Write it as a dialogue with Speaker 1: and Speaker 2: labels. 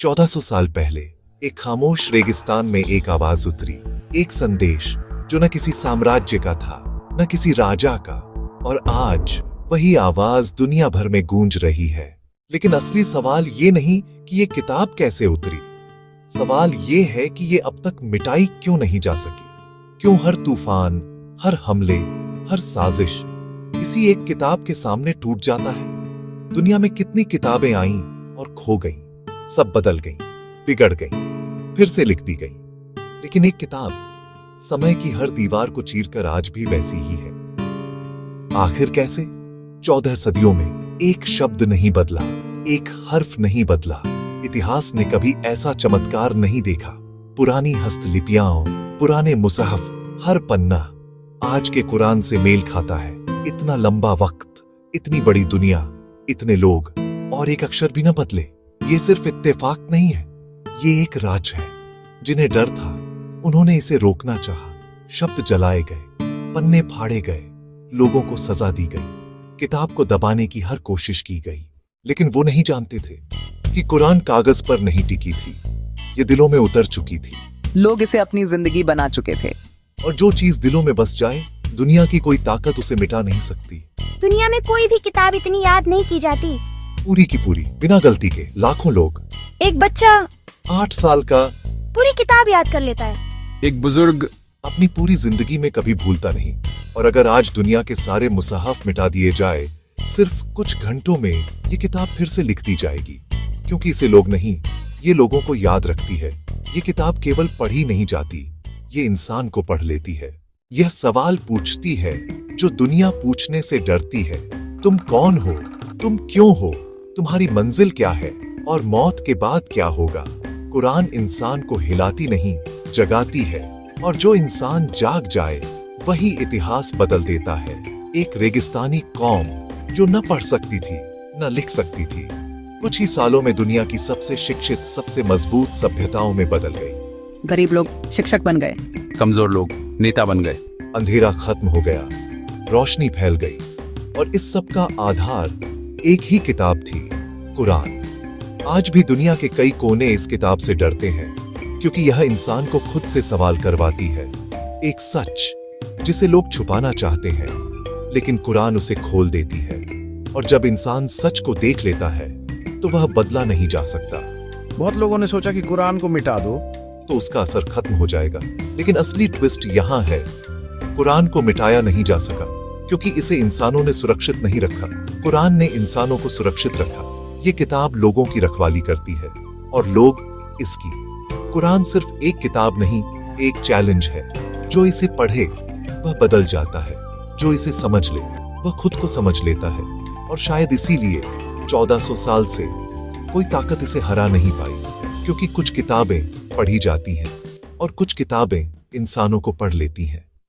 Speaker 1: 1400 साल पहले एक खामोश रेगिस्तान में एक आवाज उतरी, एक संदेश जो न किसी साम्राज्य का था, न किसी राजा का। और आज वही आवाज दुनिया भर में गूंज रही है। लेकिन असली सवाल ये नहीं कि ये किताब कैसे उतरी, सवाल ये है कि ये अब तक मिटाई क्यों नहीं जा सकी। क्यों हर तूफान, हर हमले, हर साजिश इसी एक किताब के सामने टूट जाता है। दुनिया में कितनी किताबें आईं और खो गईं, सब बदल गईं, बिगड़ गईं, फिर से लिख दी गईं। लेकिन एक किताब समय की हर दीवार को चीरकर आज भी वैसी ही है। आखिर कैसे? 14 सदियों में एक शब्द नहीं बदला, एक हर्फ नहीं बदला। इतिहास ने कभी ऐसा चमत्कार नहीं देखा। पुरानी हस्तलिपियां, पुराने मुसहफ, हर पन्ना आज के कुरान से मेल खाता है। इतना लंबा वक्त, इतनी बड़ी दुनिया, इतने लोग, और एक अक्षर भी न बदले। ये सिर्फ इत्तेफाक नहीं है, ये एक राज है। जिन्हें डर था उन्होंने इसे रोकना चाहा। शब्द जलाए गए, पन्ने फाड़े गए, लोगों को सजा दी गई, किताब को दबाने की हर कोशिश की गई। लेकिन वो नहीं जानते थे कि कुरान कागज पर नहीं टिकी थी, ये दिलों में उतर चुकी थी।
Speaker 2: लोग इसे अपनी जिंदगी बना चुके थे।
Speaker 1: और जो चीज दिलों में बस जाए, दुनिया की कोई ताकत उसे मिटा नहीं सकती।
Speaker 3: दुनिया में कोई भी किताब इतनी याद नहीं की जाती।
Speaker 1: पूरी की पूरी, बिना गलती के लाखों लोग।
Speaker 3: एक बच्चा
Speaker 1: 8 साल का
Speaker 3: पूरी किताब याद कर लेता है।
Speaker 4: एक बुजुर्ग
Speaker 1: अपनी पूरी जिंदगी में कभी भूलता नहीं। और अगर आज दुनिया के सारे मुसहफ मिटा दिए जाए, सिर्फ कुछ घंटों में ये किताब फिर से लिख दी जाएगी। क्योंकि इसे लोग नहीं, ये लोगों को याद रखती है। ये किताब केवल पढ़ी नहीं जाती, ये इंसान को पढ़ लेती है। यह सवाल पूछती है जो दुनिया पूछने से डरती है। तुम कौन हो? तुम क्यों हो? तुम्हारी मंजिल क्या है? और मौत के बाद क्या होगा? कुरान इंसान को हिलाती नहीं, जगाती है। और जो इंसान जाग जाए वही इतिहास बदल देता है। एक रेगिस्तानी कौम जो न पढ़ सकती थी, न लिख सकती थी, कुछ ही सालों में दुनिया की सबसे शिक्षित, सबसे मजबूत सभ्यताओं में बदल गई।
Speaker 2: गरीब लोग शिक्षक बन गए,
Speaker 4: कमजोर लोग नेता बन गए,
Speaker 1: अंधेरा खत्म हो गया, रोशनी फैल गई। और इस सब का आधार एक ही किताब थी, कुरान। आज भी दुनिया के कई कोने इस किताब से डरते हैं, क्योंकि यह इंसान को खुद से सवाल करवाती है। एक सच जिसे लोग छुपाना चाहते हैं, लेकिन कुरान उसे खोल देती है। और जब इंसान सच को देख लेता है तो वह बदला नहीं जा सकता।
Speaker 5: बहुत लोगों ने सोचा कि कुरान को मिटा दो
Speaker 1: तो उसका असर खत्म हो जाएगा। लेकिन असली ट्विस्ट यहाँ है, कुरान को मिटाया नहीं जा सका, क्योंकि इसे इंसानों ने सुरक्षित नहीं रखा। कुरान ने इंसानों को सुरक्षित रखा। ये किताब लोगों की रखवाली करती है, और लोग इसकी। कुरान सिर्फ एक किताब नहीं, एक चैलेंज है। जो इसे पढ़े वह बदल जाता है, जो इसे समझ ले वह खुद को समझ लेता है। और शायद इसीलिए 1400 साल से कोई ताकत इसे हरा नहीं पाई, क्योंकि कुछ किताबें पढ़ी जाती हैं और कुछ किताबें इंसानों को पढ़ लेती हैं।